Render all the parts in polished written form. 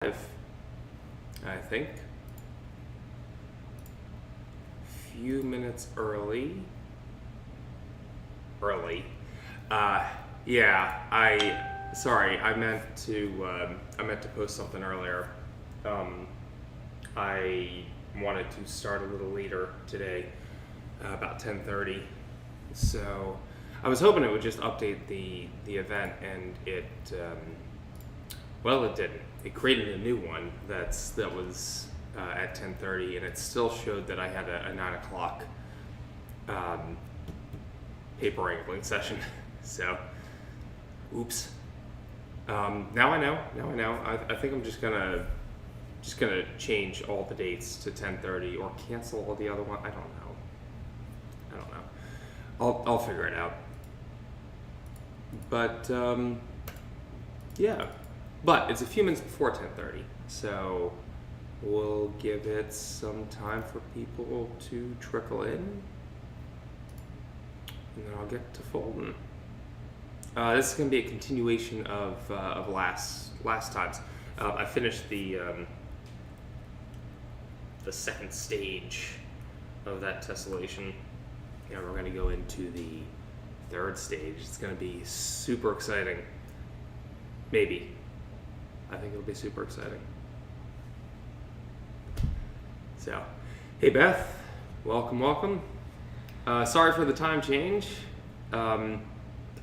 I think. Few minutes early. Yeah, I meant to post something earlier. I wanted to start a little later today, about 10:30. So I was hoping it would just update the event, and it didn't. It created a new one that was at 10:30, and it still showed that I had a 9 o'clock paper wrangling session. So, oops. Now I know. I think I'm just gonna change all the dates to 10:30 or cancel all the other one. I don't know. I'll figure it out. But yeah. But it's a few minutes before 10:30, so we'll give it some time for people to trickle in, and then I'll get to folding. This is going to be a continuation of last times. I finished the second stage of that tessellation. Now we're going to go into the third stage. It's going to be super exciting. Maybe. I think it'll be super exciting. So, hey Beth, welcome. Sorry for the time change. I'm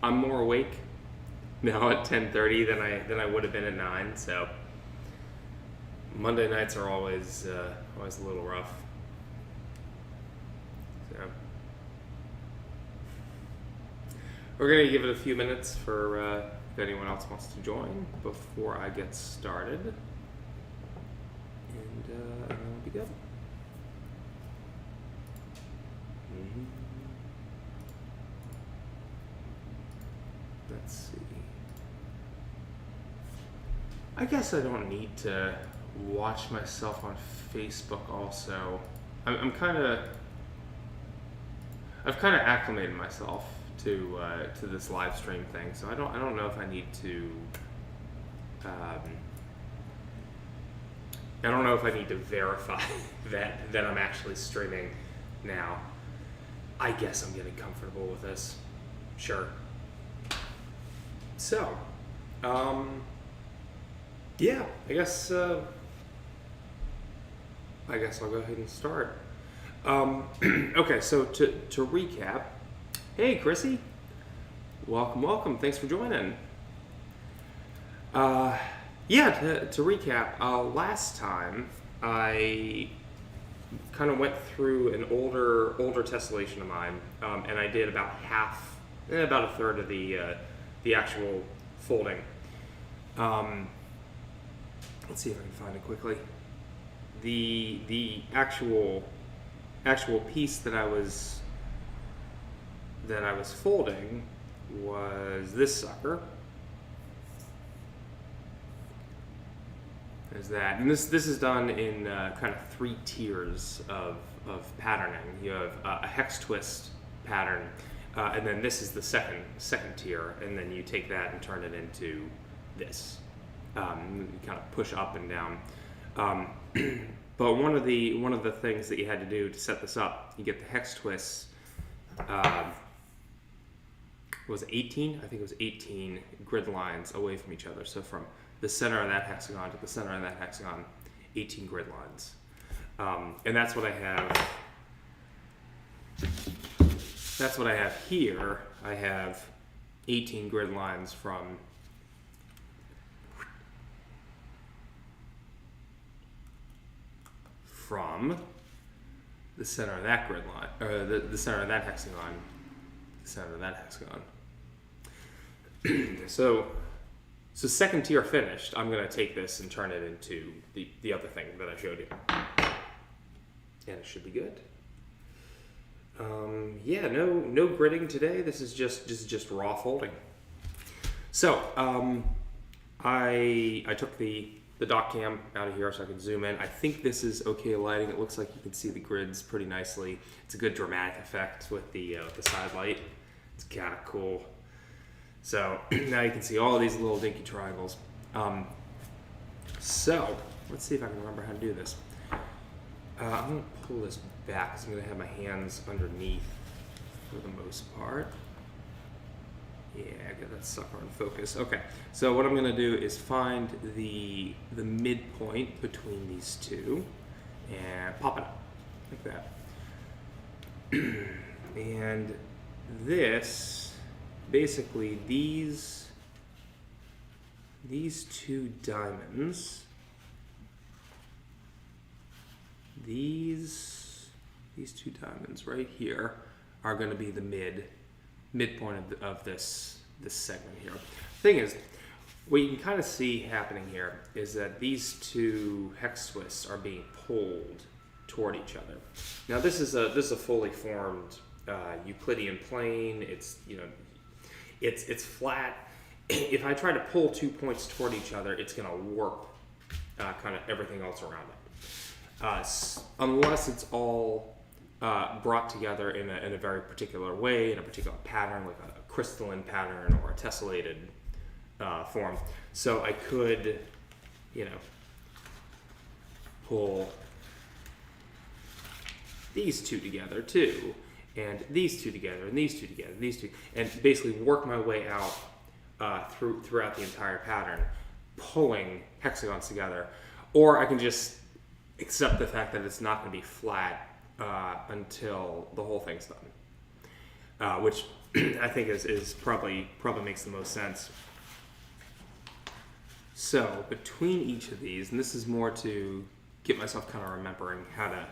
more awake now at 10:30 than I would have been at 9. So Monday nights are always a little rough. So we're gonna give it a few minutes for if anyone else wants to join before I get started, and then we'll be good. Let's see. I guess I don't need to watch myself on Facebook also. I've kind of acclimated myself to this live stream thing, so I don't know if I need to. I don't know if I need to verify that I'm actually streaming now. I guess I'm getting comfortable with this. Sure. So, yeah, I guess I'll go ahead and start. Okay, so to recap. Hey, Chrissy. Welcome. Thanks for joining. To recap, last time I kind of went through an older tessellation of mine, and I did about about a third of the actual folding. Let's see if I can find it quickly. The actual piece that I was folding was this sucker. There's that, and this is done in kind of 3 tiers of patterning. You have a hex twist pattern, and then this is the second tier, and then you take that and turn it into this. You kind of push up and down. But one of the things that you had to do to set this up, you get the hex twists. Was 18? I think it was 18 grid lines away from each other. So from the center of that hexagon to the center of that hexagon, 18 grid lines. And that's what I have. That's what I have here. I have 18 grid lines from the center of that grid line, or the center of that hexagon, the center of that hexagon. So second tier finished. I'm going to take this and turn it into the other thing that I showed you, and it should be good. No gridding today. This is just raw folding. So I took the dock cam out of here so I can zoom in. I think this is okay lighting. It looks like you can see the grids pretty nicely. It's a good dramatic effect with the side light. It's kind of cool. So now you can see all of these little dinky triangles. So let's see if I can remember how to do this. I'm going to pull this back because I'm going to have my hands underneath for the most part. Yeah, get that sucker in focus. Okay, so what I'm going to do is find the midpoint between these two and pop it up like that. And this, basically these two diamonds, these two diamonds right here are going to be the midpoint of this segment here. Thing is, what you can kind of see happening here is that these two hex twists are being pulled toward each other. Now this is a fully formed Euclidean plane. It's it's flat. If I try to pull 2 points toward each other, it's going to warp kind of everything else around it. Unless it's all brought together in a very particular way, in a particular pattern, like a crystalline pattern or a tessellated form. So I could, pull these two together too, and these two together, and these two together, and these two, and basically work my way out throughout the entire pattern, pulling hexagons together. Or I can just accept the fact that it's not going to be flat until the whole thing's done, which I think is probably makes the most sense. So between each of these, and this is more to get myself kind of remembering how to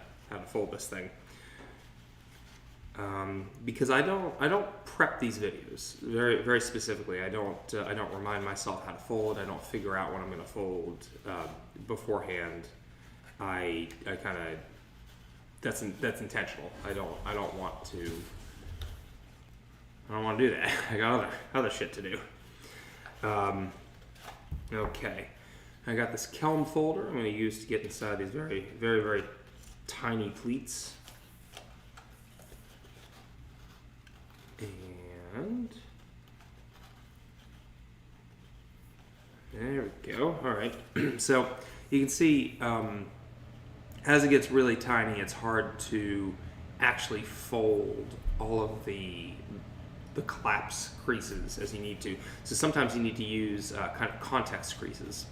fold this thing, because I don't prep these videos very specifically. I don't remind myself how to fold. I don't figure out what I'm going to fold beforehand. I kind of that's intentional. I don't want to do that. I got other shit to do. Okay, I got this Kelm folder I'm going to use to get inside these very, very, very tiny pleats. And there we go. All right. So you can see as it gets really tiny, it's hard to actually fold all of the collapse creases as you need to. So sometimes you need to use kind of context creases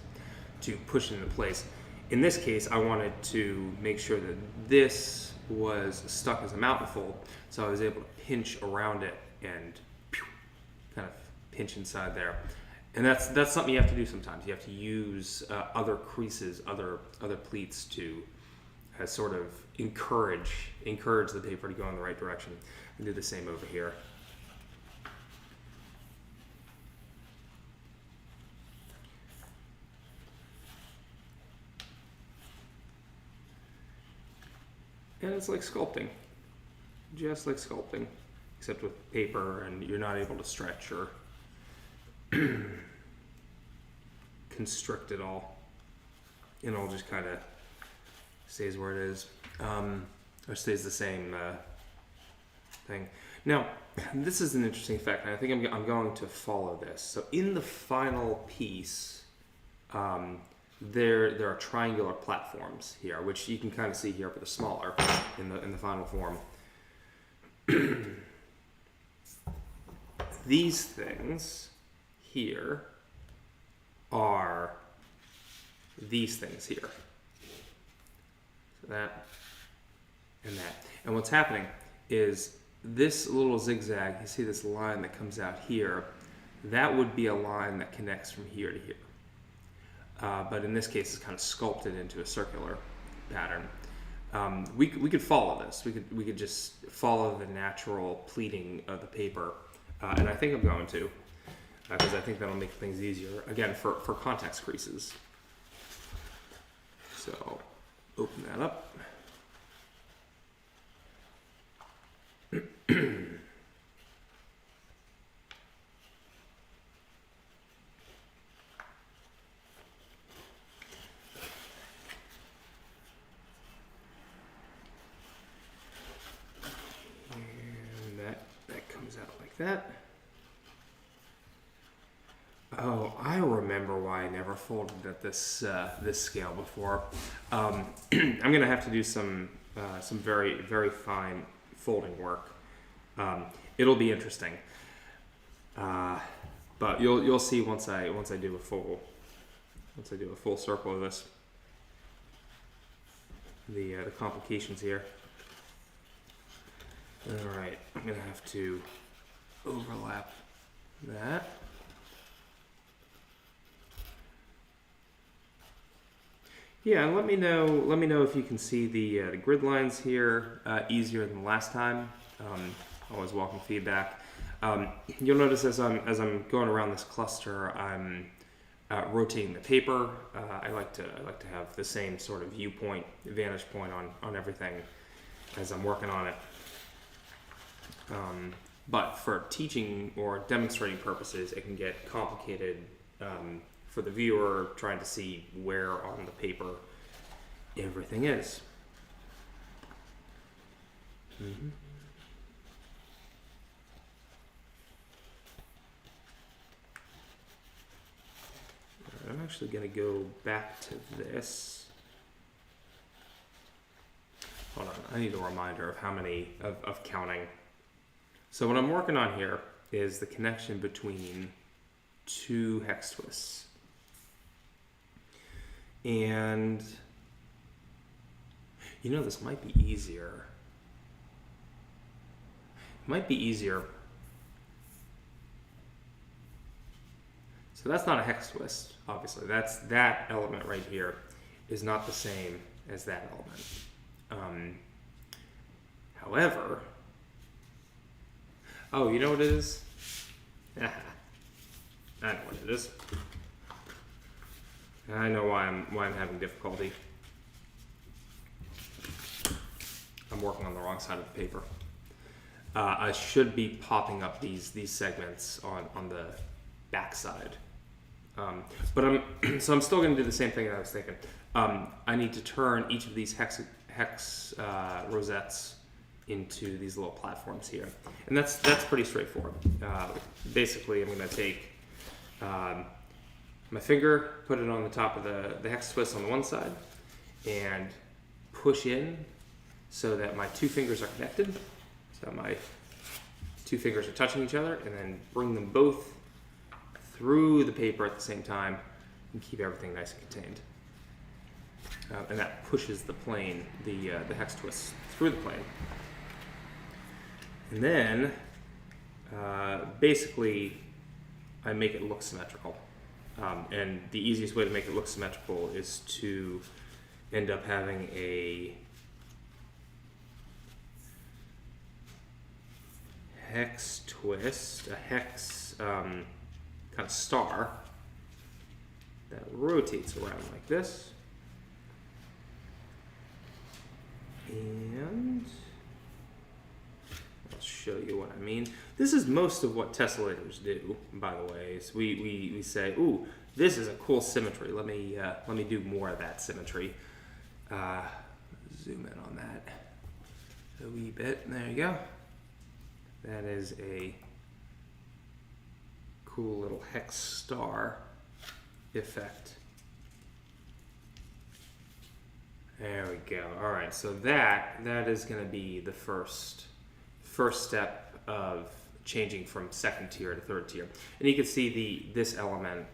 to push it into place. In this case, I wanted to make sure that this was stuck as a mountain fold, so I was able to pinch around it and kind of pinch inside there. And that's something you have to do sometimes. You have to use other creases, other pleats to sort of encourage the paper to go in the right direction. And do the same over here. And it's like sculpting, just like sculpting, except with paper, and you're not able to stretch or constrict it all. It all just kind of stays where it is, or stays the same thing. Now, this is an interesting fact, and I think I'm going to follow this. So in the final piece, there are triangular platforms here, which you can kind of see here, but they're smaller in the final form. These things here are these things here. So that and that. And what's happening is this little zigzag, you see this line that comes out here, that would be a line that connects from here to here. But in this case, it's kind of sculpted into a circular pattern. We could follow this. We could just follow the natural pleating of the paper, and I think I'm going to, because I think that'll make things easier. Again, for context creases. So open that up. That comes out like that. Oh, I remember why I never folded at this scale before. I'm gonna have to do some very very fine folding work. It'll be interesting, but you'll see once I do a full circle of this. The complications here. All right, I'm gonna have to overlap that. Yeah, and let me know if you can see the grid lines here easier than last time. Always welcome feedback. You'll notice as I'm going around this cluster, I'm rotating the paper. I like to have the same sort of vantage point on everything as I'm working on it. But for teaching or demonstrating purposes, it can get complicated for the viewer trying to see where on the paper everything is. Mm-hmm. I'm actually going to go back to this. Hold on, I need a reminder of how many of counting. So what I'm working on here is the connection between two hex twists. And this might be easier. So that's not a hex twist, obviously. That element right here is not the same as that element. However, oh, you know what it is? I know what it is. I know why I'm having difficulty. I'm working on the wrong side of the paper. I should be popping up these segments on the back side. But I'm still going to do the same thing that I was thinking. I need to turn each of these hex rosettes into these little platforms here, and that's pretty straightforward. Basically, I'm going to take my finger, put it on the top of the hex twist on the one side, and push in so that my two fingers are connected. So my two fingers are touching each other, and then bring them both through the paper at the same time and keep everything nice and contained. And that pushes the plane, the hex twist through the plane. And then, basically, I make it look symmetrical. And the easiest way to make it look symmetrical is to end up having a hex twist, a hex kind of star that rotates around like this. And I'll show you what I mean. This is most of what tessellators do, by the way. So we say, ooh, this is a cool symmetry. Let me do more of that symmetry. Zoom in on that a wee bit. There you go. That is a cool little hex star effect. There we go. All right, so that is going to be the first step of changing from second tier to third tier. And you can see this element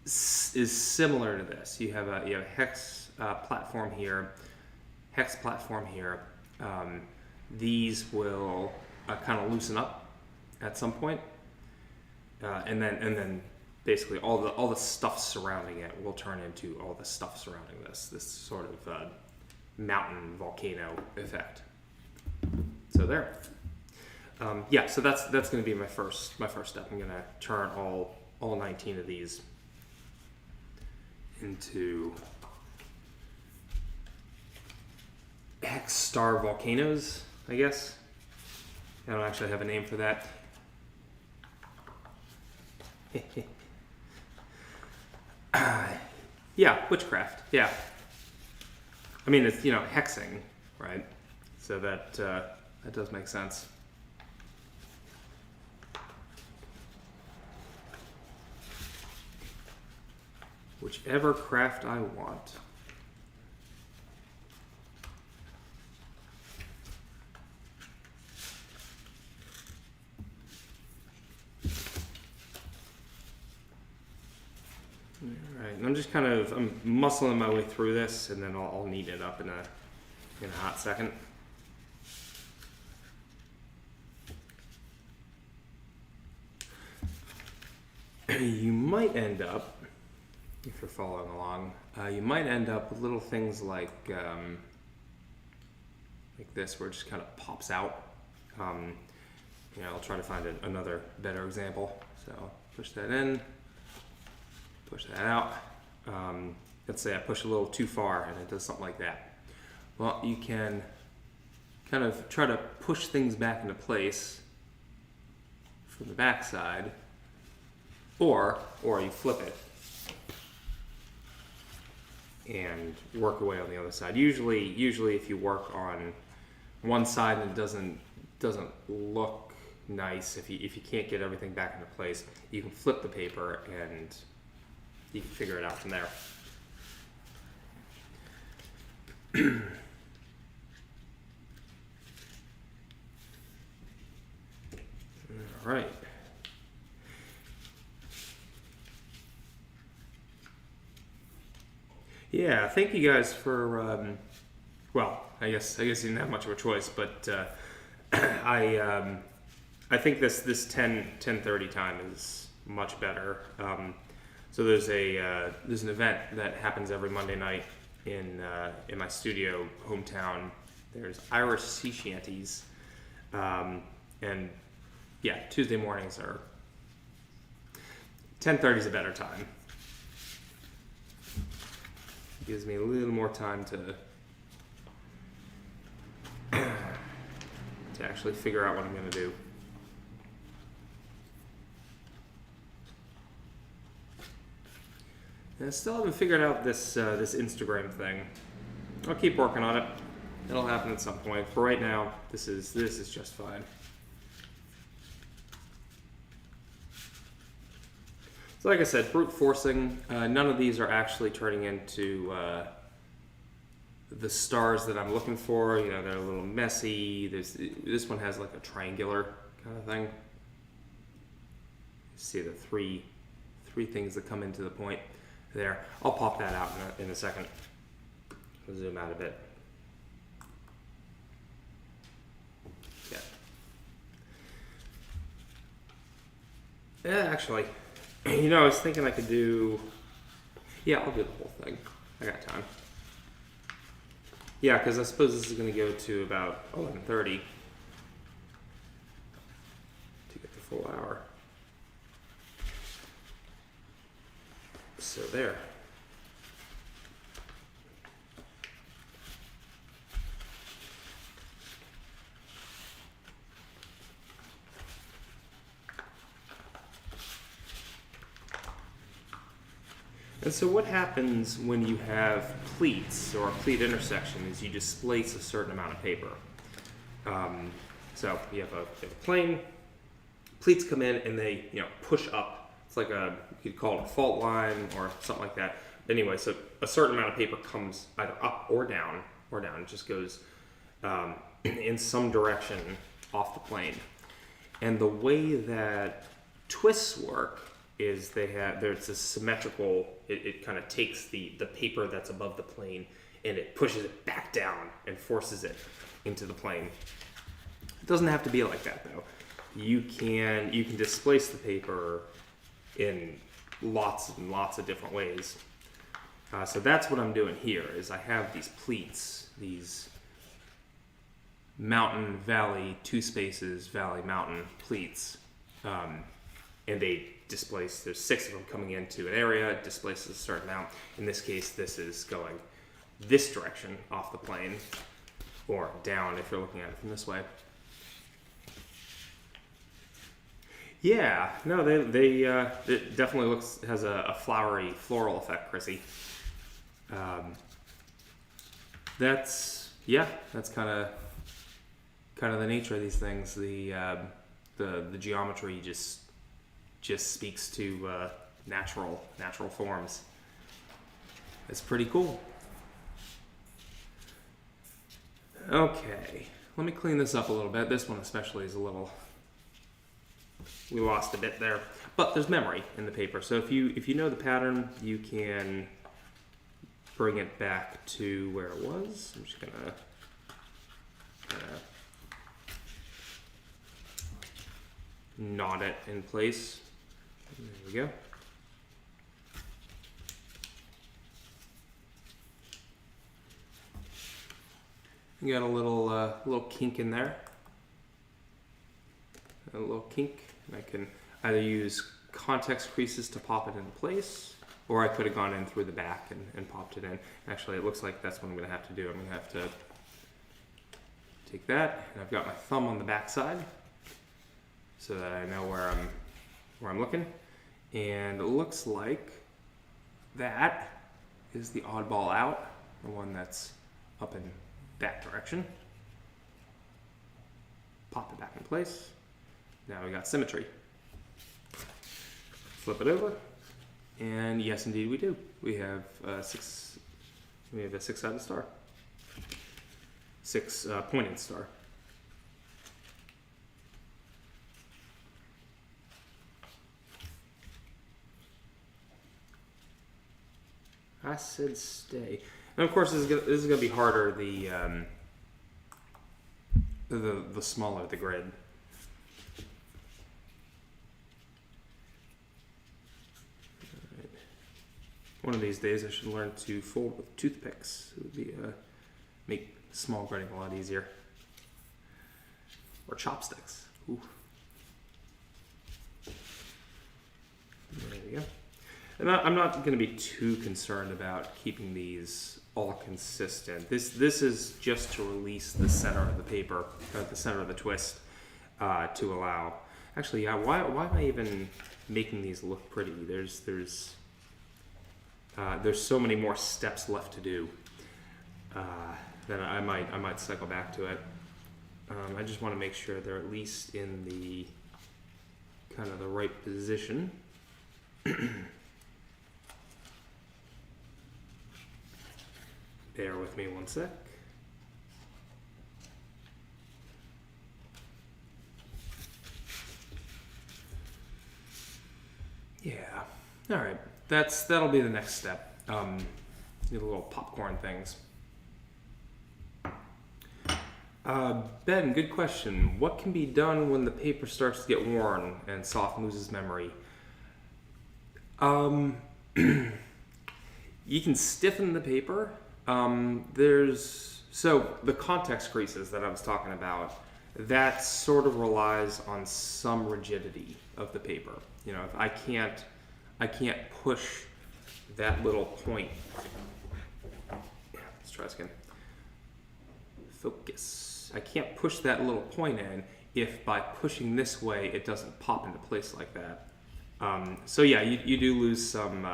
is similar to this. You have a hex platform here, hex platform here. These will kind of loosen up at some point, and then basically all the stuff surrounding it will turn into all the stuff surrounding this sort of mountain volcano effect. So there. Yeah, so that's going to be my first step. I'm going to turn all 19 of these into hex star volcanoes, I guess. I don't actually have a name for that. Yeah, witchcraft. Yeah. I mean, it's, hexing, right? So that does make sense. whichever craft I want. Alright, and I'm just I'm muscling my way through this, and then I'll knead it up in a hot second. You might end up, if you're following along, you might end up with little things like this, where it just kind of pops out. I'll try to find another better example. So push that in, push that out. Let's say I push a little too far and it does something like that. Well, you can kind of try to push things back into place from the back side, or you flip it and work away on the other side. Usually if you work on one side and it doesn't look nice, if you can't get everything back into place, you can flip the paper and you can figure it out from there. All right. Yeah, thank you guys for, I guess you didn't have much of a choice, but I think this 10:30 time is much better. So there's an event that happens every Monday night in my studio hometown. There's Irish sea shanties, and yeah, Tuesday mornings are 10:30 is a better time. Gives me a little more time to actually figure out what I'm going to do. And I still haven't figured out this Instagram thing. I'll keep working on it. It'll happen at some point. For right now, this is just fine. So like I said, brute forcing, none of these are actually turning into the stars that I'm looking for. They're a little messy. This one has like a triangular kind of thing. You see the three things that come into the point there. I'll pop that out in a second. I'll zoom out a bit. Yeah, actually, I was thinking I could do... Yeah, I'll do the whole thing. I got time. Yeah, because I suppose this is going to go to about 11:30 to get the full hour. So there. And so what happens when you have pleats or a pleat intersection is you displace a certain amount of paper. So you have a plane, pleats come in and they push up. It's like you could call it a fault line or something like that. Anyway, so a certain amount of paper comes either up or down. It just goes in some direction off the plane. And the way that twists work is there's a symmetrical, it kind of takes the paper that's above the plane and it pushes it back down and forces it into the plane. It doesn't have to be like that though. You can displace the paper in lots and lots of different ways. So that's what I'm doing here is I have these pleats, these mountain, valley, two spaces, valley, mountain pleats. And they displace, there's 6 of them coming into an area, it displaces a certain amount. In this case, this is going this direction off the plane, or down if you're looking at it from this way. Yeah, no, it definitely has a flowery, floral effect, Chrissy. That's kind of the nature of these things. The geometry just speaks to natural forms. It's pretty cool. Okay, let me clean this up a little bit. This one especially is a little, we lost a bit there, but there's memory in the paper. So if you know the pattern, you can bring it back to where it was. I'm just gonna knot it in place. There we go. You got a little kink in there. A little kink. And I can either use context creases to pop it into place, or I could have gone in through the back and popped it in. Actually, it looks like that's what I'm going to have to do. I'm going to have to take that, and I've got my thumb on the back side so that I know where I'm looking. And it looks like that is the oddball out, the one that's up in that direction. Pop it back in place. Now we got symmetry. Flip it over, and yes, indeed, we do. We have a six-sided star, six-pointed star. I said stay. And of course, this is gonna be harder the smaller the grid. Right. One of these days, I should learn to fold with toothpicks. It would be make small grading a lot easier. Or chopsticks. Ooh. There we go. And I'm not going to be too concerned about keeping these all consistent. This is just to release the center of the paper, or the center of the twist, to allow. Actually, yeah. Why am I even making these look pretty? There's so many more steps left to do that I might cycle back to it. I just want to make sure they're at least in the kind of the right position. Bear with me one sec. Yeah. All right. That'll be the next step. The little popcorn things. Ben, good question. What can be done when the paper starts to get worn and soft loses memory? You can stiffen the paper. So the context creases that I was talking about, that sort of relies on some rigidity of the paper. You know, if I can't push that little point. Let's try this again. Focus. I can't push that little point in if by pushing this way it doesn't pop into place like that. So yeah, you do lose some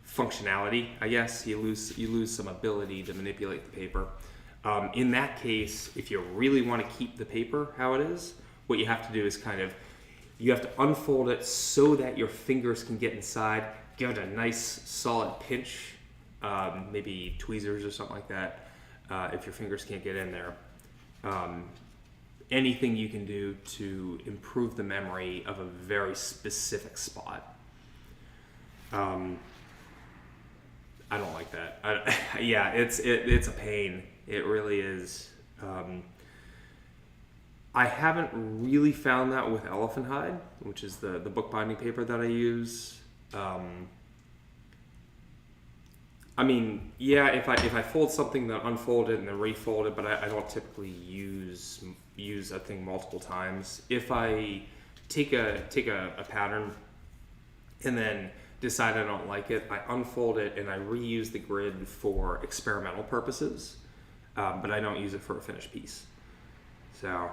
functionality, I guess. You lose some ability to manipulate the paper. In that case, if you really want to keep the paper how it is, what you have to do is you have to unfold it so that your fingers can get inside, give it a nice solid pinch, maybe tweezers or something like that, if your fingers can't get in there. Anything you can do to improve the memory of a very specific spot. I don't like that. Yeah, it's a pain. It really is. I haven't really found that with elephant hide, which is the bookbinding paper that I use. I mean, yeah, if I fold something, then unfold it and then refold it, but I don't typically use a thing multiple times. If I take a pattern and then decide I don't like it, I unfold it and I reuse the grid for experimental purposes, but I don't use it for a finished piece. So,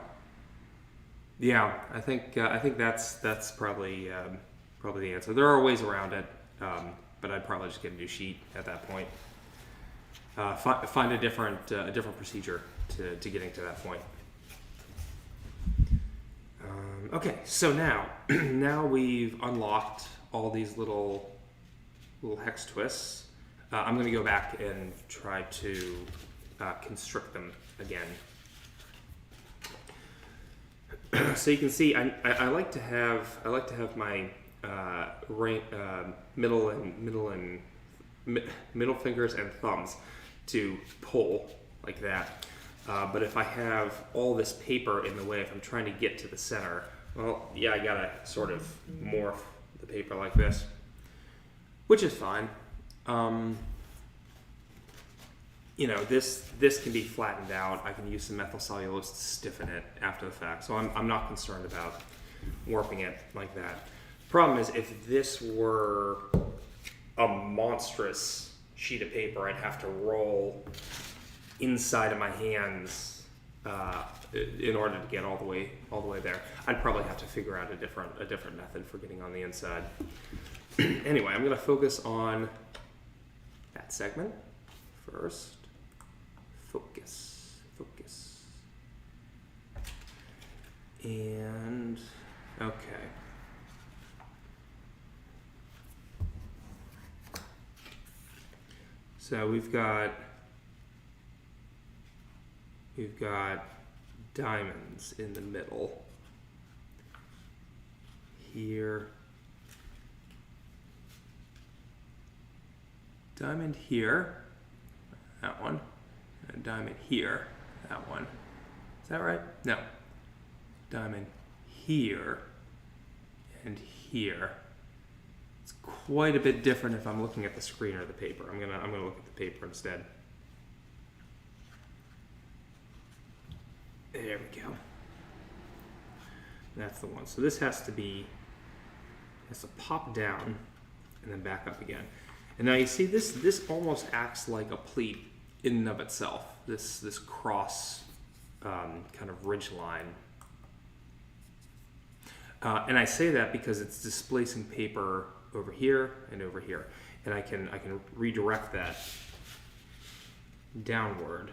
yeah, I think that's probably the answer. There are ways around it, but I'd probably just get a new sheet at that point. Find a different procedure to getting to that point. Okay, so now we've unlocked all these little little hex twists. I'm going to go back and try to constrict them again. So you can see, I like to have my middle fingers and thumbs to pull like that. But if I have all this paper in the way, if I'm trying to get to the center, well, yeah, I gotta sort of morph the paper like this, which is fine. This can be flattened out. I can use some methyl cellulose to stiffen it after the fact. So I'm not concerned about warping it like that. Problem is, if this were a monstrous sheet of paper, I'd have to roll inside of my hands in order to get all the way there. I'd probably have to figure out a different method for getting on the inside. Anyway, I'm going to focus on that segment first. Focus. And okay. So we've got diamonds in the middle here. Diamond here, that one, and a diamond here, that one. Is that right? No. Diamond here and here. It's quite a bit different if I'm looking at the screen or the paper. I'm gonna look at the paper instead. There we go. That's the one. So this has to pop down and then back up again. And now you see this almost acts like a pleat in and of itself. This cross kind of ridge line. And I say that because it's displacing paper over here and over here, and I can redirect that downward.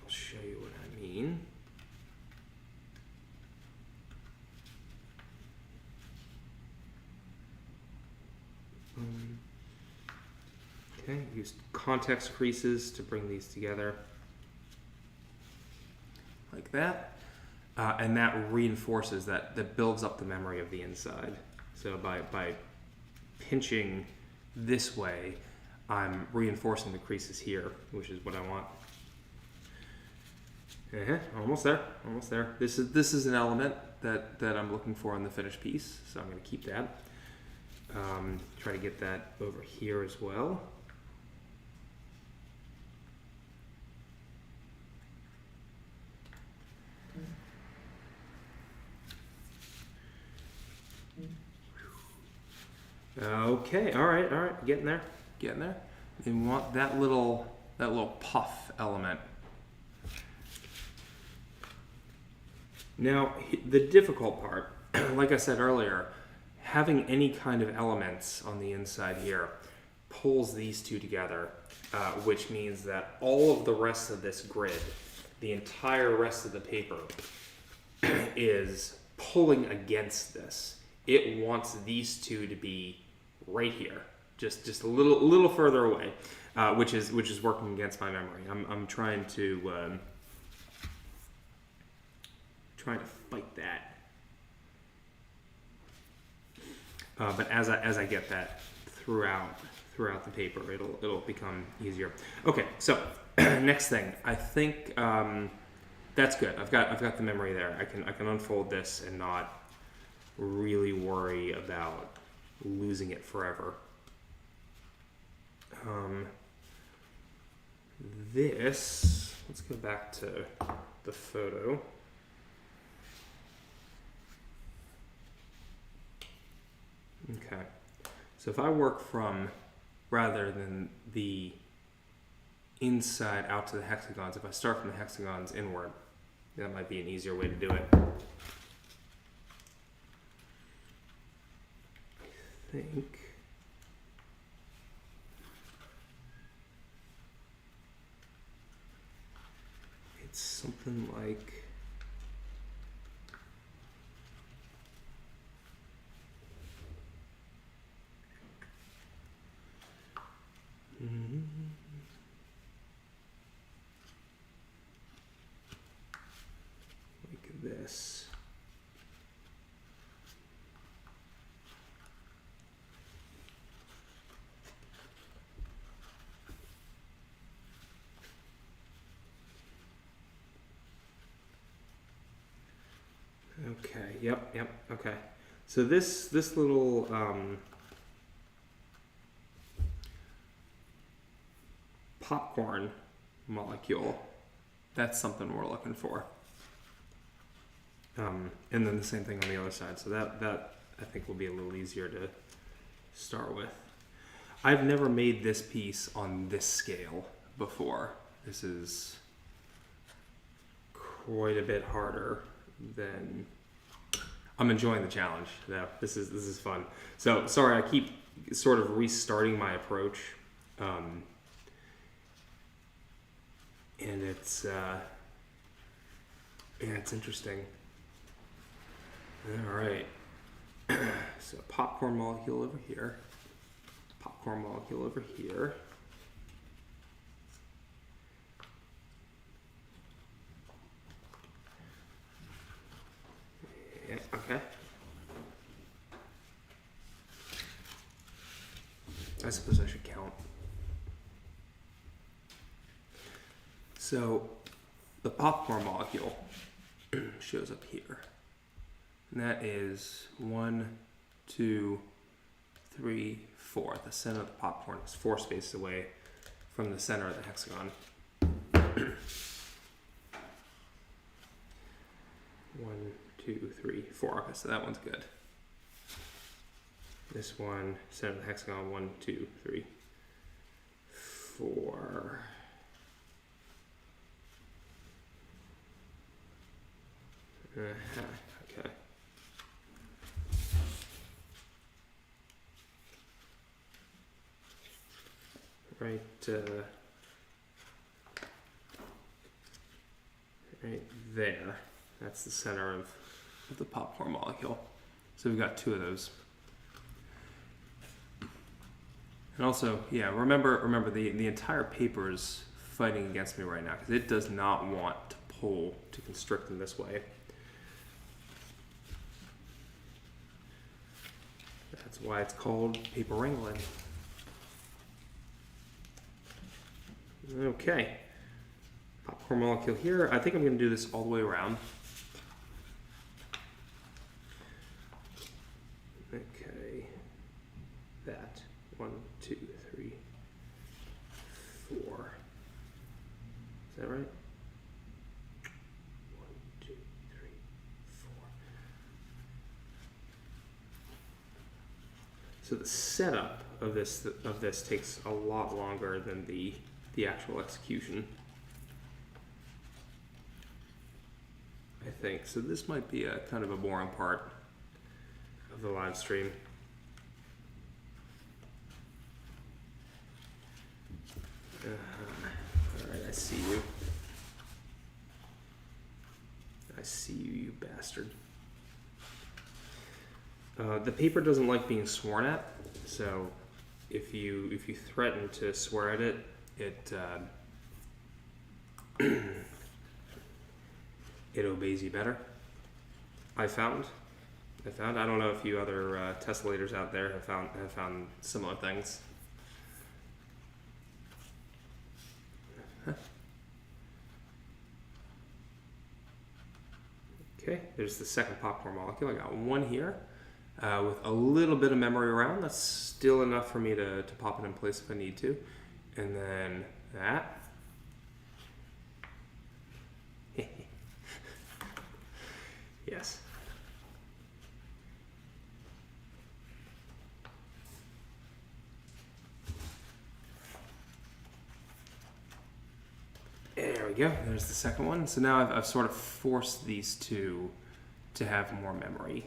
I'll show you what I mean. Okay, use context creases to bring these together like that. And that reinforces that builds up the memory of the inside. So by pinching this way, I'm reinforcing the creases here, which is what I want. Almost there. This is an element that I'm looking for in the finished piece, so I'm going to keep that. Try to get that over here as well. Okay, all right, getting there. We want that little puff element. Now, the difficult part, like I said earlier, having any kind of elements on the inside here pulls these two together, which means that all of the rest of this grid, the entire rest of the paper, is pulling against this. It wants these two to be right here, just a little further away, which is working against my memory. I'm trying to fight that. But as I get that throughout the paper, it'll become easier. Okay, so next thing, I think that's good. I've got the memory there. I can unfold this and not really worry about losing it forever. Let's go back to the photo. Okay, so if I work from, rather than the inside out to the hexagons, if I start from the hexagons inward, that might be an easier way to do it. I think it's something like Yep. Okay. So this little popcorn molecule, that's something we're looking for. And then the same thing on the other side. So that I think will be a little easier to start with. I've never made this piece on this scale before. This is quite a bit harder than... I'm enjoying the challenge. Yeah, this is fun. So sorry, I keep sort of restarting my approach, and it's interesting. All right. So popcorn molecule over here. Popcorn molecule over here. Yeah, okay. I suppose I should count. So the popcorn molecule shows up here. And that is 1, 2, 3, 4. The center of the popcorn is 4 spaces away from the center of the hexagon. 1, 2, 3, 4. Okay, so that one's good. This one, center of the hexagon, 1, 2, 3, 4. Okay. Right there. That's the center of the popcorn molecule. So we've got 2 of those. And also, yeah, remember the entire paper is fighting against me right now because it does not want to pull to constrict in this way. That's why it's called paper wrangling. Okay. Popcorn molecule here. I think I'm going to do this all the way around. Okay. That. 1, 2, 3, 4. Is that right? 1, 2, 3, 4. So the setup of this takes a lot longer than the actual execution, I think. So this might be a kind of a boring part of the live stream. All right, I see you. I see you, you bastard. The paper doesn't like being sworn at, so if you threaten to swear at it, it obeys you better. I found. I don't know if you other tesselators out there have found similar things. Okay, there's the second popcorn molecule. I got one here with a little bit of memory around. That's still enough for me to pop it in place if I need to. And then that. Yes. There we go. There's the second one. So now I've sort of forced these two to have more memory,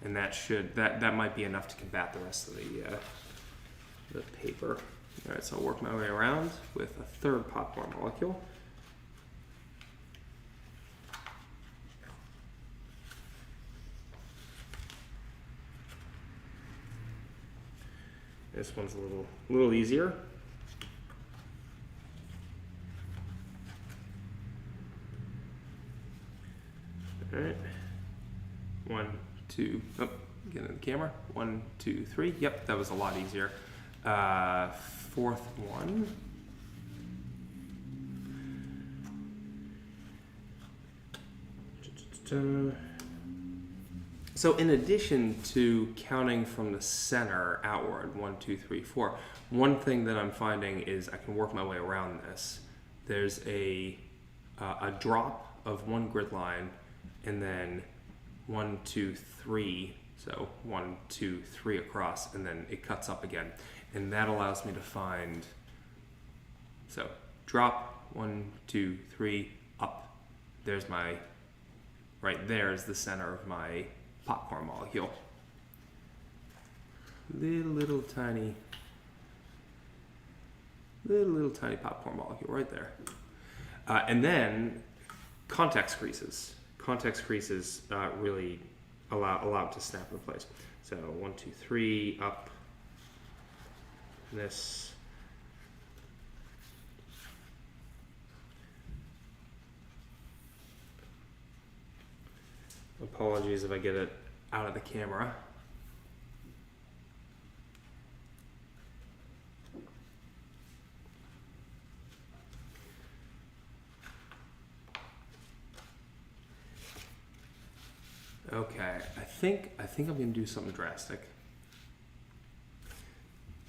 and that might be enough to combat the rest of the paper. All right, so I'll work my way around with a third popcorn molecule. This one's a little easier. All right. 1, 2. Oh, get in the camera. 1, 2, 3. Yep, that was a lot easier. Fourth one. So in addition to counting from the center outward, 1, 2, 3, 4, one thing that I'm finding is I can work my way around this. There's a drop of one grid line, and then 1, 2, 3. So 1, 2, 3 across, and then it cuts up again, and that allows me to find. So drop 1, 2, 3 up. There's my. Right there is the center of my popcorn molecule. Little tiny popcorn molecule right there. And then context creases. Context creases really allow it to snap into place. So 1, 2, 3 up. This. Apologies if I get it out of the camera. Okay, I think I'm gonna do something drastic.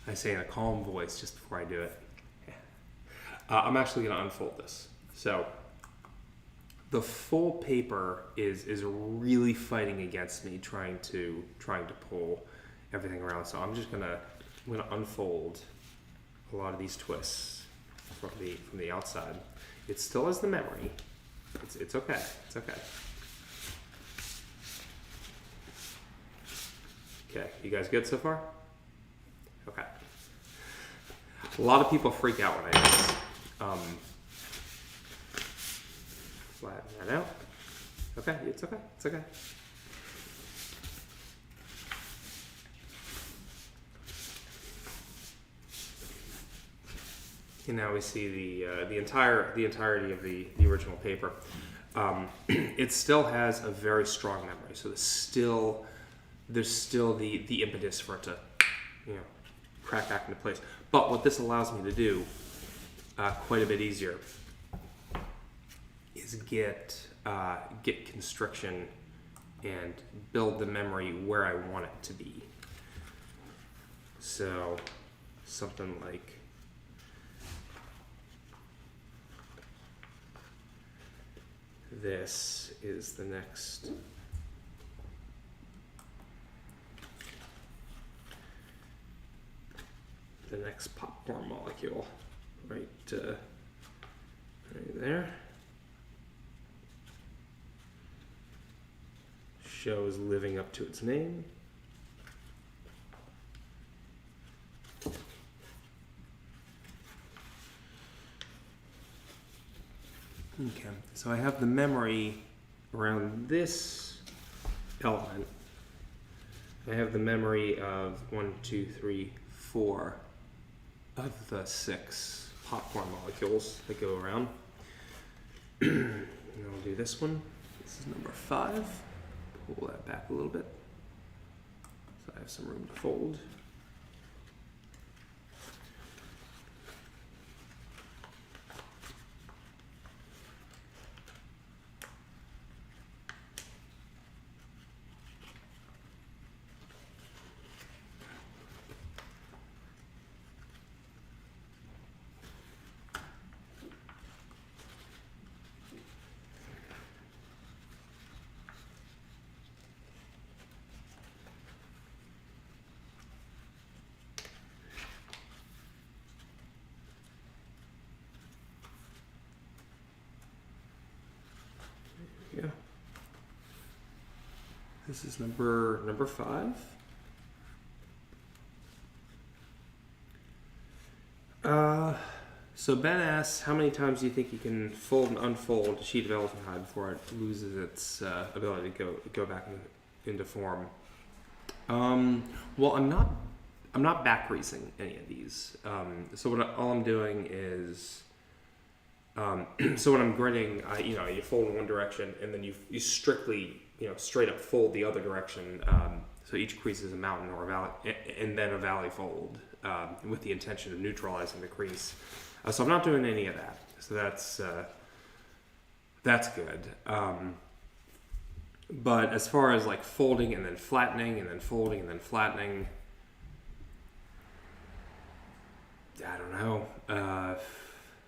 I say in a calm voice just before I do it. I'm actually gonna unfold this. So the full paper is really fighting against me, trying to pull everything around. So I'm gonna unfold a lot of these twists from the outside. It still has the memory. It's okay. It's okay. Okay, you guys good so far? Okay. A lot of people freak out when I do this. Flatten that out. Okay, it's okay. It's okay. And now we see the entirety of the original paper. It still has a very strong memory, so there's still the impetus for it to, crack back into place. But what this allows me to do, quite a bit easier, is get constriction and build the memory where I want it to be. So something like this is the next. The next popcorn molecule, right there. Shows living up to its name. Okay, so I have the memory around this element. I have the memory of 1, 2, 3, 4 of the 6 popcorn molecules that go around. And I'll do this one. This is number 5. Pull that back a little bit so I have some room to fold. Yeah. This is number 5. So Ben asks, how many times do you think you can fold and unfold a sheet of elephant hide before it loses its ability to go back into form? Well, I'm not back greasing any of these. So all I'm doing is, so when I'm gridding, you fold in one direction and then you strictly, straight up fold the other direction. So each crease is a mountain or a valley, and then a valley fold with the intention of neutralizing the crease. So I'm not doing any of that. So that's good. But as far as like folding and then flattening and then folding and then flattening, I don't know,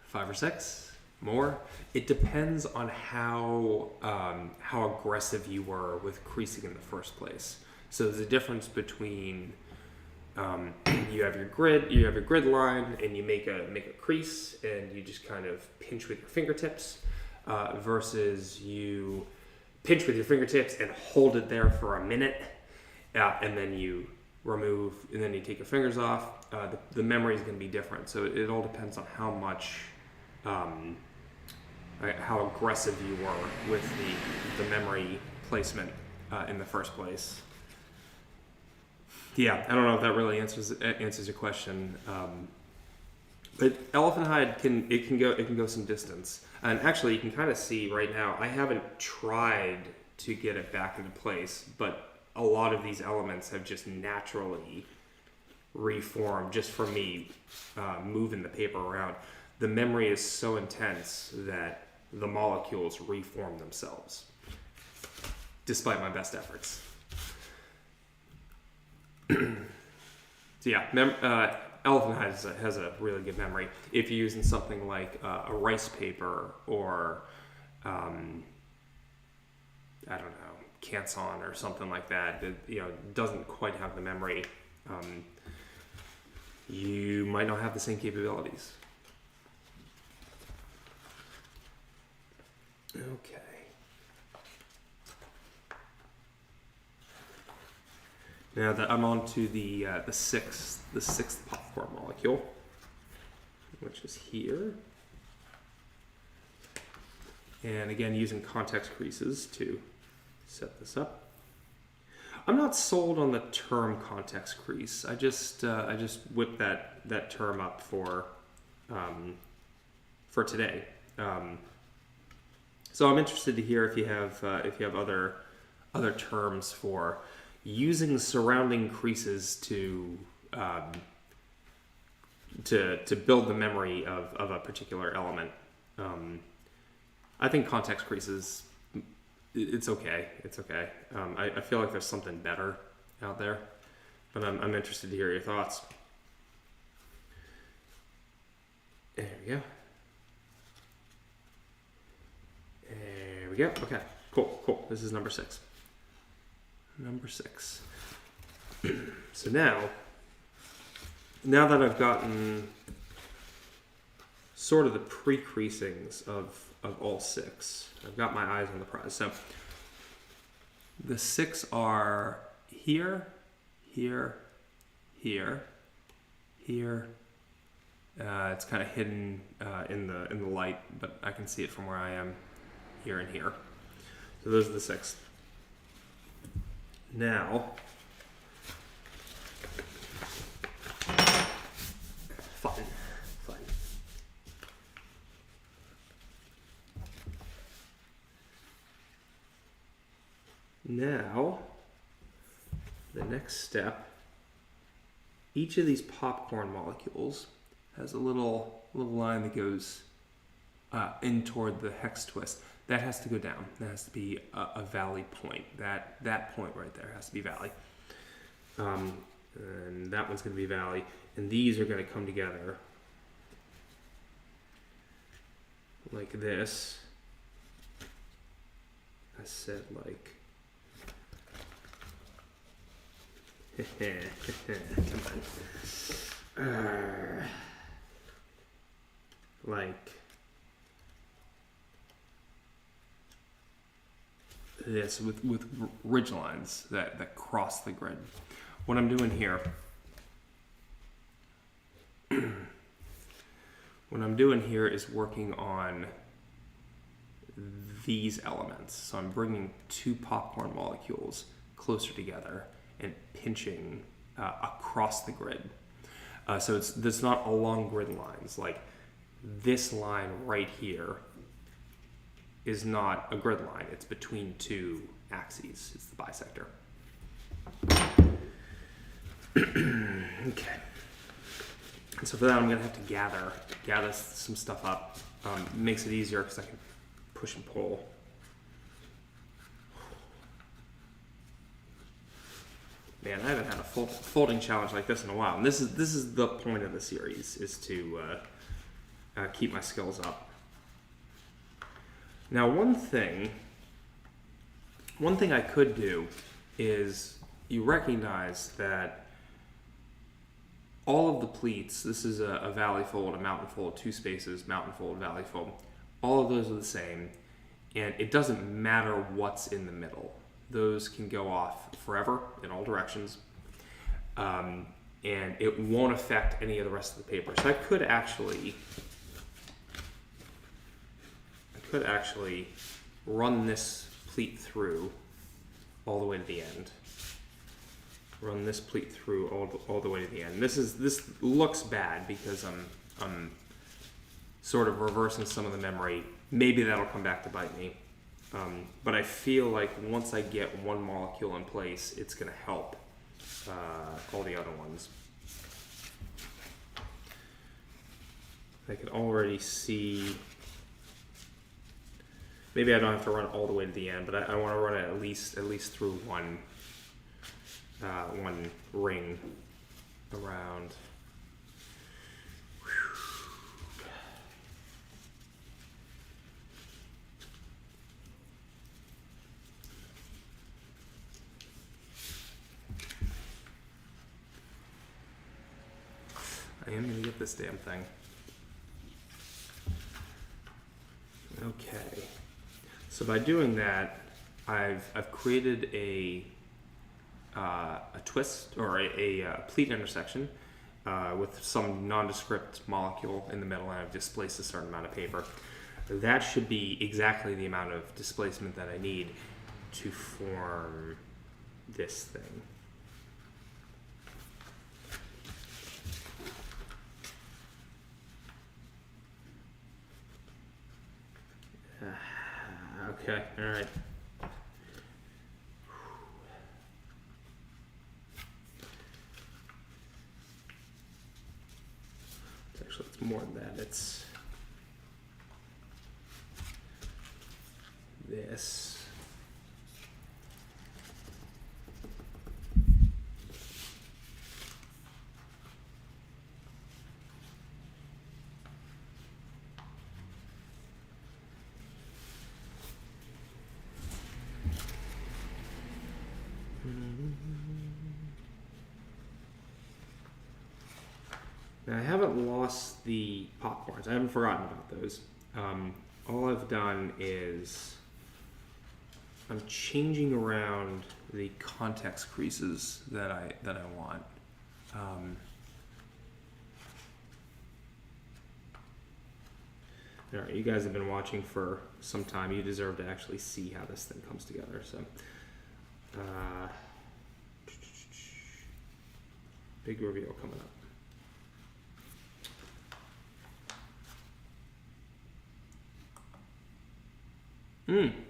5 or 6 more. It depends on how aggressive you were with creasing in the first place. So there's a difference between you have your grid line, and you make a crease, and you just kind of pinch with your fingertips, versus you pinch with your fingertips and hold it there for a minute, and then you remove, and then you take your fingers off. The memory is going to be different, so it all depends on how much, how aggressive you were with the memory placement in the first place. Yeah, I don't know if that really answers your question, but elephant hide can go some distance, and actually you can kind of see right now. I haven't tried to get it back into place, but a lot of these elements have just naturally reformed just from me moving the paper around. The memory is so intense that the molecules reform themselves, despite my best efforts. So yeah, elephant hide has a really good memory. If you're using something like a rice paper or I don't know, Canson or something like that, that doesn't quite have the memory, you might not have the same capabilities. Okay. Now that I'm on to the sixth popcorn molecule, which is here. And again, using context creases to set this up. I'm not sold on the term context crease. I just whipped that term up for today. So I'm interested to hear if you have other terms for using surrounding creases to build the memory of a particular element. I think context creases, it's okay. It's okay. I feel like there's something better out there, but I'm interested to hear your thoughts. There we go. There we go. Okay. Cool. This is number 6. Number 6. So now that I've gotten sort of the pre-creasings of all 6, I've got my eyes on the prize. So the 6 are here, here, here, here. It's kind of hidden in the light, but I can see it from where I am, here and here. So those are the 6. Now, fun. Now, the next step, each of these popcorn molecules has a little line that goes in toward the hex twist. That has to go down. That has to be a valley point. That point right there has to be valley. And that one's going to be valley. And these are going to come together like this. I said like... Come on. Like... this with ridge lines that cross the grid. What I'm doing here, is working on these elements. So I'm bringing 2 popcorn molecules closer together and pinching across the grid. So it's not along grid lines. Like this line right here is not a grid line. It's between 2 axes. It's the bisector. Okay. And so for that, I'm going to have to gather some stuff up. Makes it easier because I can push and pull. Man, I haven't had a folding challenge like this in a while, and this is the point of the series, is to keep my skills up. Now, one thing I could do is, you recognize that all of the pleats, this is a valley fold, a mountain fold, 2 spaces, mountain fold, valley fold, all of those are the same, and it doesn't matter what's in the middle. Those can go off forever in all directions, and it won't affect any of the rest of the paper. So I could actually run this pleat through all the way to the end. Run this pleat through all the way to the end. This looks bad because I'm sort of reversing some of the memory. Maybe that'll come back to bite me. But I feel like once I get one molecule in place, it's going to help all the other ones. I can already see. Maybe I don't have to run all the way to the end, but I want to run it at least through one ring around. I am going to get this damn thing. Okay. So by doing that, I've created a twist, or a pleat intersection with some nondescript molecule in the middle, and I've displaced a certain amount of paper. That should be exactly the amount of displacement that I need to form this thing. Okay, all right. Actually, it's more than that. It's this. Now, I haven't lost the popcorns. I haven't forgotten about those. All I've done is I'm changing around the context creases that I want. All right, you guys have been watching for some time. You deserve to actually see how this thing comes together. So, big reveal coming up.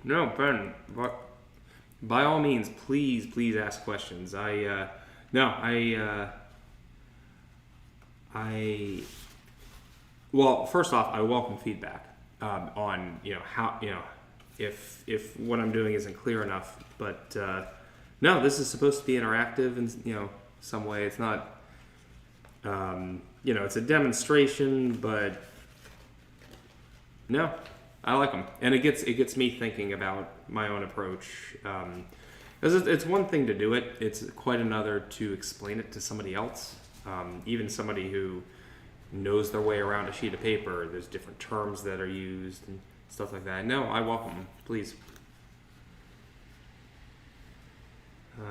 No, Ben, but by all means, please ask questions. Well, first off, I welcome feedback on how if what I'm doing isn't clear enough. But no, this is supposed to be interactive in some way. It's not it's a demonstration, but no. I like them, and it gets me thinking about my own approach. It's one thing to do it; it's quite another to explain it to somebody else, even somebody who knows their way around a sheet of paper. There's different terms that are used and stuff like that. No, I welcome them. Please.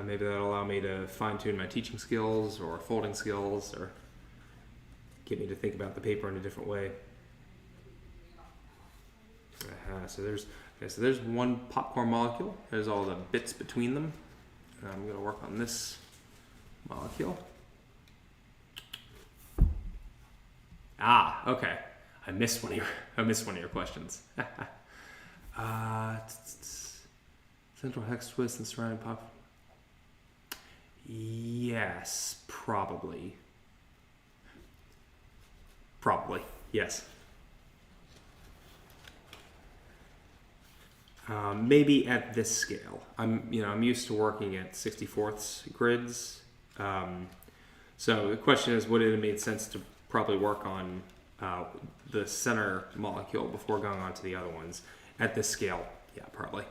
Maybe that'll allow me to fine-tune my teaching skills or folding skills, or get me to think about the paper in a different way. So there's one popcorn molecule. There's all the bits between them. I'm going to work on this molecule. Okay. I missed one of your questions. Central hex twist and surrounding pop. Yes, probably. Yes. Maybe at this scale. I'm used to working at 64ths grids. So the question is, would it have made sense to probably work on the center molecule before going on to the other ones? At this scale, yeah, probably.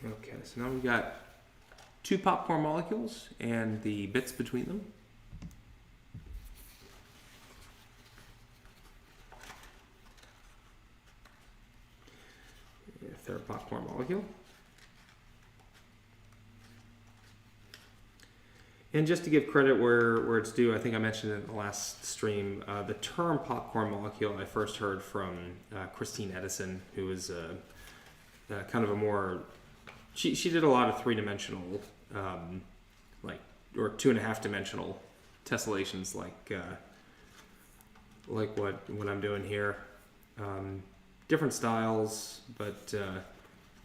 Okay, so now we've got 2 popcorn molecules and the bits between them. Third popcorn molecule. And just to give credit where it's due, I think I mentioned it in the last stream, the term popcorn molecule I first heard from Christine Edison, who was kind of a more... She did a lot of 3-dimensional, or 2.5-dimensional tessellations, like what I'm doing here. Different styles, but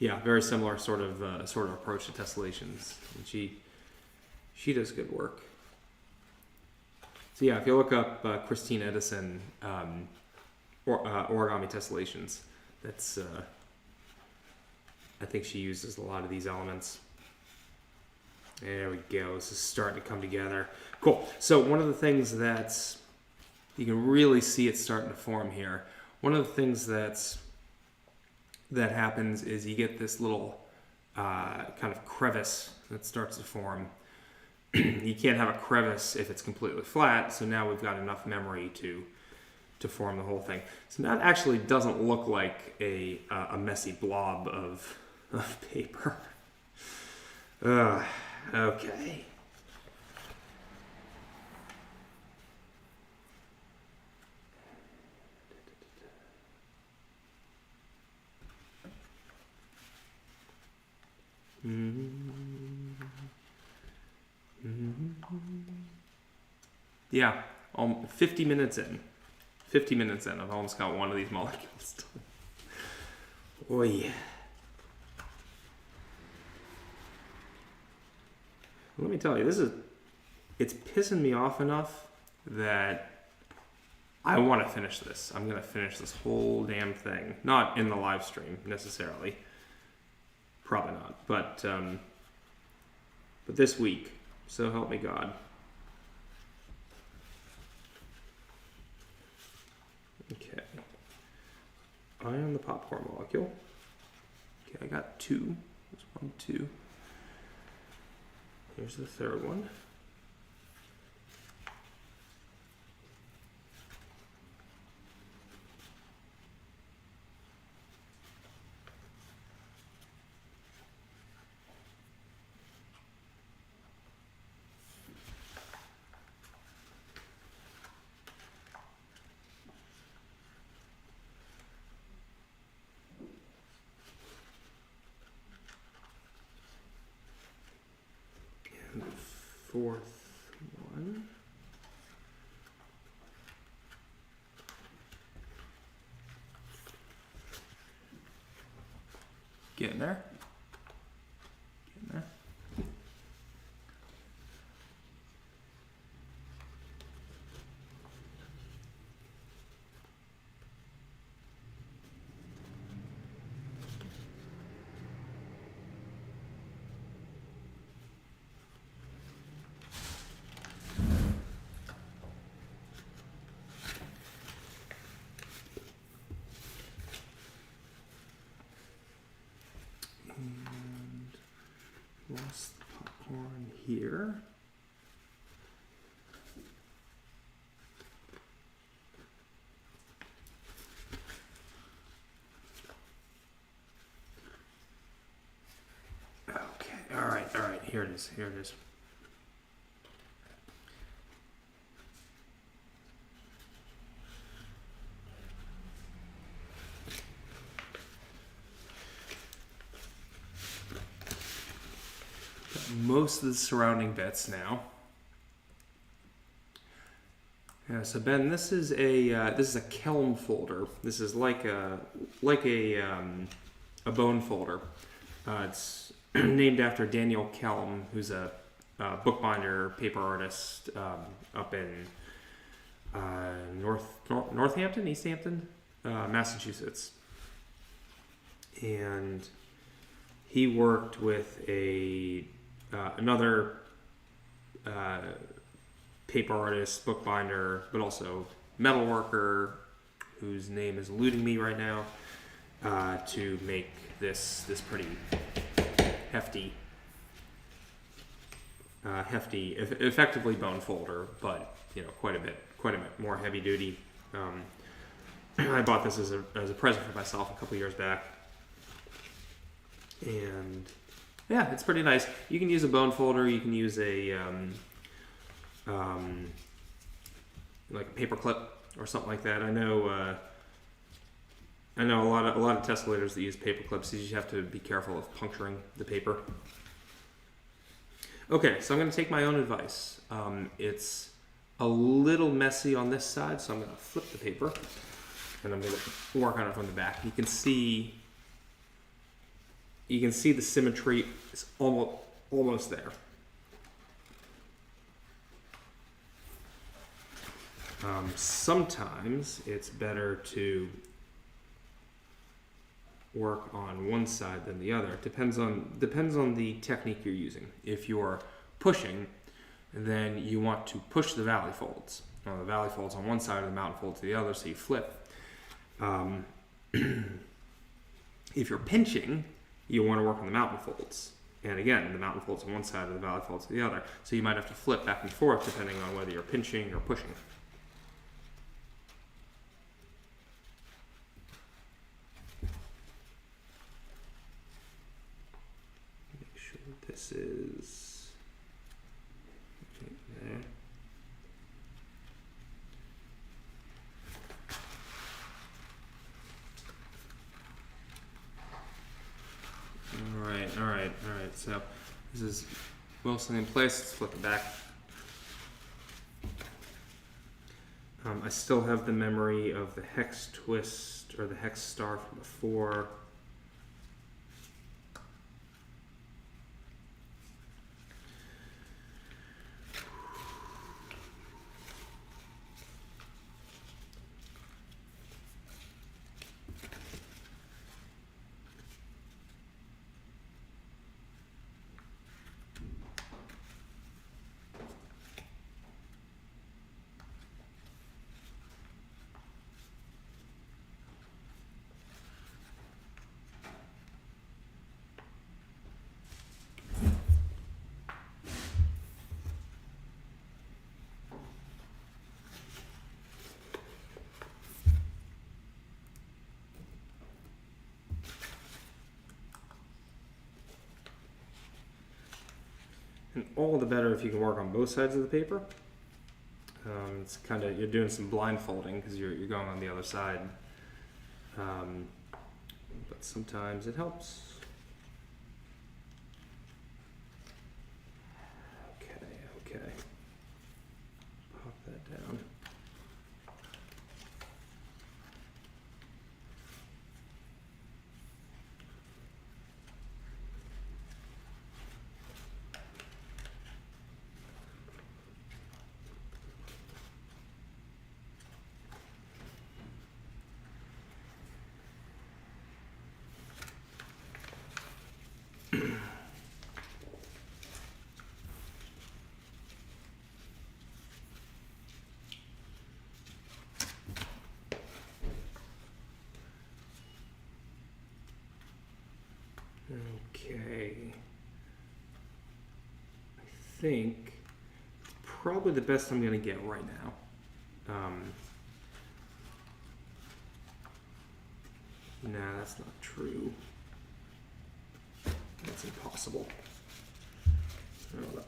yeah, very similar sort of approach to tessellations. And she does good work. So yeah, if you look up Christine Edison origami tessellations, that's I think she uses a lot of these elements. There we go. This is starting to come together. Cool. So one of the things that's, you can really see it starting to form here. One of the things that happens is you get this little kind of crevice that starts to form. You can't have a crevice if it's completely flat, so now we've got enough memory to form the whole thing. So that actually doesn't look like a messy blob of paper. Okay. Yeah, 50 minutes in. 50 minutes in, I've almost got one of these molecules done. Oh yeah. Let me tell you, it's pissing me off enough that I want to finish this. I'm going to finish this whole damn thing. Not in the live stream, necessarily. Probably not. But this week. So help me God. Okay. Eye on the popcorn molecule. Okay, I got 2. There's 1, 2. Here's the third one. Fourth one. Getting there. Getting there. Lost the popcorn here. Okay, all right, here it is, Most of the surrounding bits now. Yeah, so Ben, this is a Kelm folder. This is like a bone folder. It's named after Daniel Kelm, who's a bookbinder, paper artist up in Northampton, East Hampton, Massachusetts, and he worked with another paper artist, bookbinder, but also metal worker, whose name is eluding me right now, to make this pretty hefty, effectively bone folder, but quite a bit more heavy duty. I bought this as a present for myself a couple years back, and yeah, it's pretty nice. You can use a bone folder. You can use a like a paper clip or something like that. I know a lot of tesselators that use paper clips. You just have to be careful of puncturing the paper. Okay, so I'm going to take my own advice. It's a little messy on this side, so I'm going to flip the paper and I'm going to work on it from the back. You can see the symmetry is almost there. Sometimes it's better to work on one side than the other. It depends on the technique you're using. If you're pushing, then you want to push the valley folds. Now, the valley folds on one side and the mountain folds to the other, so you flip. If you're pinching, you want to work on the mountain folds. And again, the mountain folds on one side and the valley folds to the other. So you might have to flip back and forth depending on whether you're pinching or pushing. Make sure this is there. All right. So this is Wilson in place. Let's flip it back. I still have the memory of the hex twist or the hex star from before. And all the better if you can work on both sides of the paper. It's kind of, you're doing some blindfolding because you're going on the other side. But sometimes it helps. Okay. Pop that down. Okay, I think it's probably the best I'm going to get right now. Nah, that's not true. That's impossible. Hold on.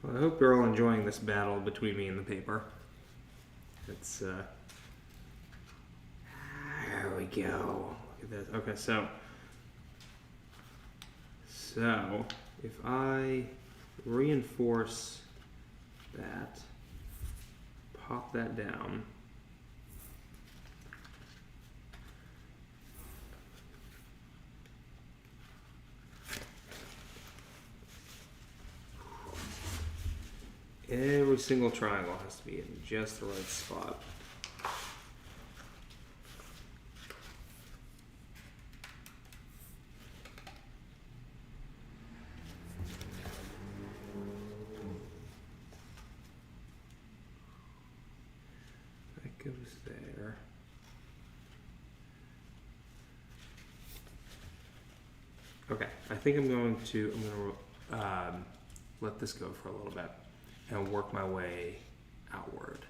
Well, I hope you're all enjoying this battle between me and the paper. It's, there we go. Look at this. Okay, so if I reinforce that, pop that down, every single triangle has to be in just the right spot. That goes there. Okay, I think I'm going to let this go for a little bit and work my way outward.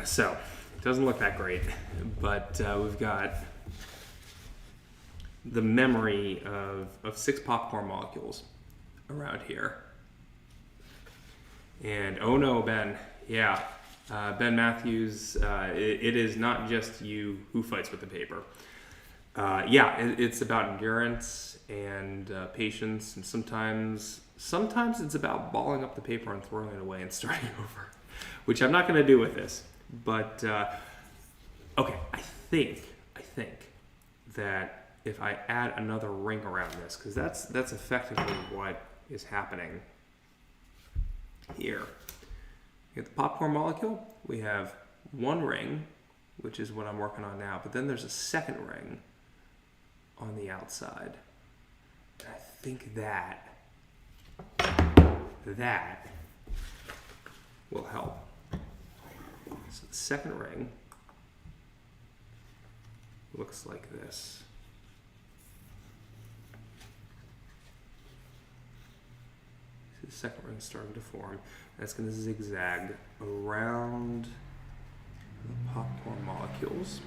So, it doesn't look that great, but we've got the memory of 6 popcorn molecules around here. And oh no, Ben, yeah, Ben Matthews, it is not just you who fights with the paper. It's about endurance and patience, and sometimes it's about balling up the paper and throwing it away and starting over, which I'm not going to do with this. But okay, I think that if I add another ring around this, because that's effectively what is happening here. You get the popcorn molecule. We have one ring, which is what I'm working on now, but then there's a second ring on the outside. And I think that will help. So the second ring looks like this. See the second ring starting to form. That's going to zigzag around the popcorn molecules.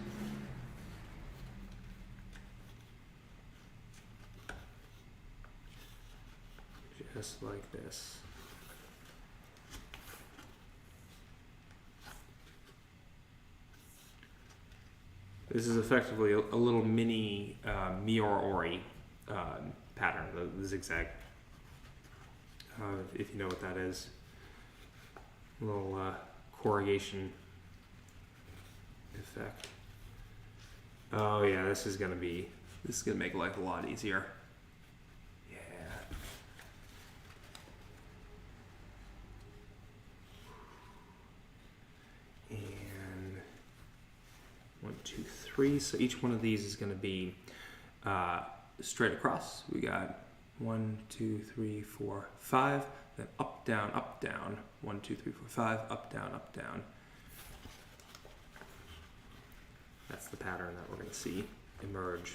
Just like this. This is effectively a little mini Mior-Ori pattern, the zigzag, if you know what that is. A little corrugation effect. Oh yeah, this is gonna make life a lot easier. And 1, 2, 3. So each one of these is going to be straight across. We got 1, 2, 3, 4, 5. Then up, down, up, down. 1, 2, 3, 4, 5. Up, down, up, down. That's the pattern that we're going to see emerge.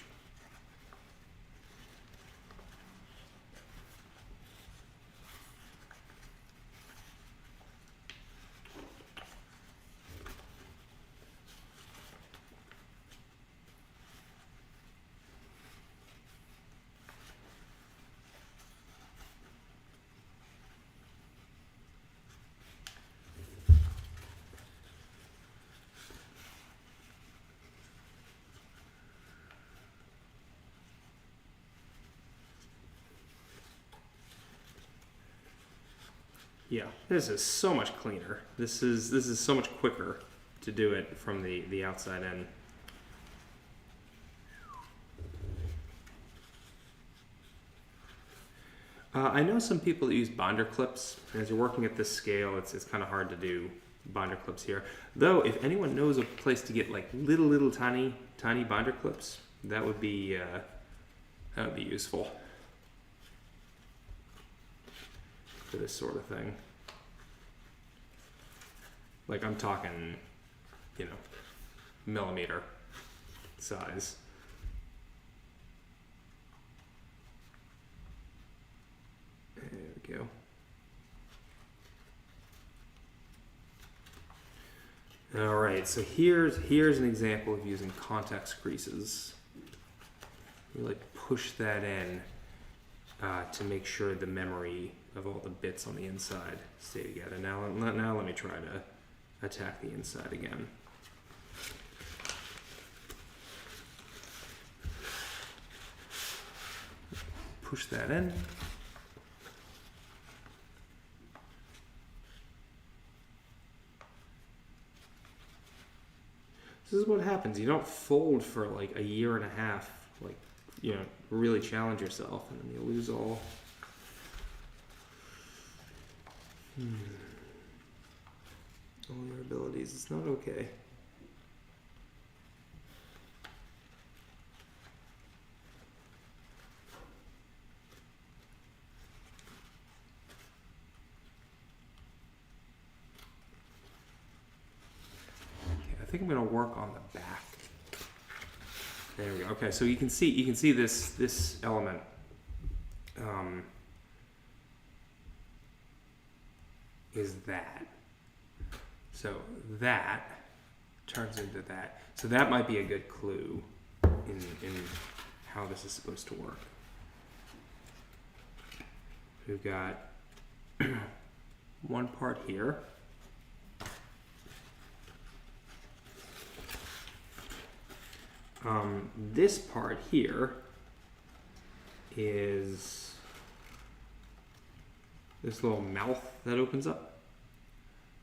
Yeah, this is so much cleaner. This is so much quicker to do it from the outside in. I know some people that use binder clips. As you're working at this scale, it's kind of hard to do binder clips here. Though, if anyone knows a place to get like little tiny binder clips, that would be useful for this sort of thing. Like I'm talking, millimeter size. There we go. All right, so here's an example of using context creases. Really push that in. to make sure the memory of all the bits on the inside stay together. Now let me try to attack the inside again. Push that in. This is what happens. You don't fold for like a year and a half, like, you know, really challenge yourself, and then you lose all. All your abilities. It's not okay. I think I'm going to work on the back. There we go. Okay, so you can see this element. Is that. So that turns into that. So that might be a good clue in how this is supposed to work. We've got one part here. This part here is this little mouth that opens up.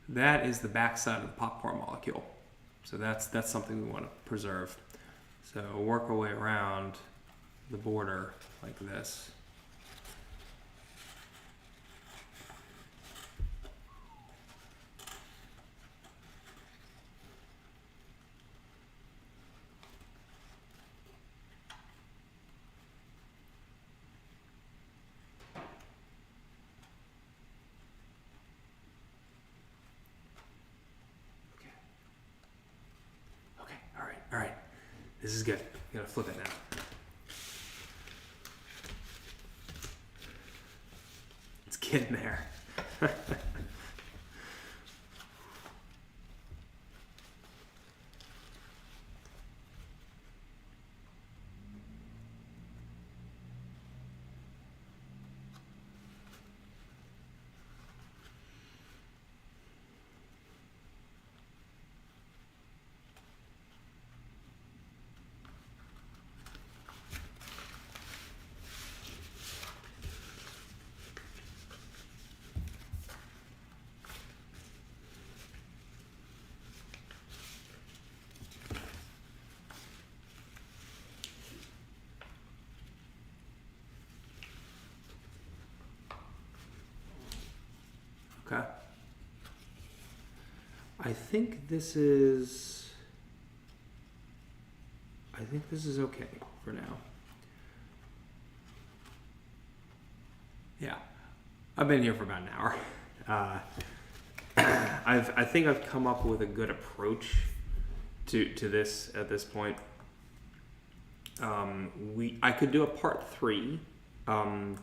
That is the backside of the popcorn molecule. So that's something we want to preserve. So work our way around the border like this. All right, this is good. I'm gonna flip it now. It's getting there. Okay. I think this is okay for now. Yeah. I've been here for about an hour. I think I've come up with a good approach to this at this point. I could do a part 3. Nah.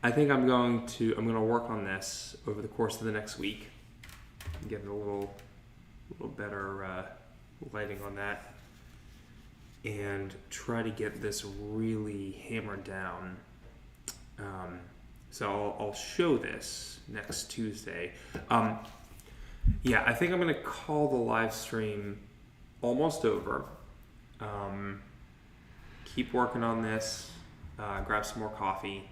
I think I'm going to work on this over the course of the next week. Get a little better lighting on that, and try to get this really hammered down. So I'll show this next Tuesday. Yeah, I think I'm going to call the live stream almost over. Keep working on this. Grab some more coffee.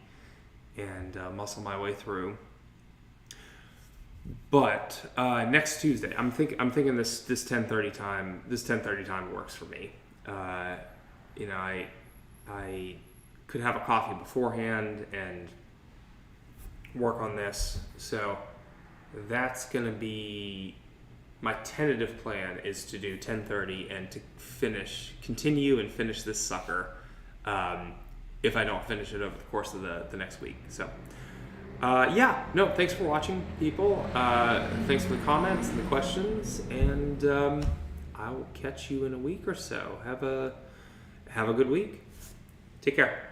And muscle my way through. But next Tuesday, I'm thinking this 10:30 time. This 10:30 time works for me. You know, I could have a coffee beforehand and work on this. So that's gonna be my tentative plan, is to do 10:30 and to continue and finish this sucker. If I don't finish it over the course of the next week. So, thanks for watching, people. Thanks for the comments and the questions, and I will catch you in a week or so. Have a good week. Take care.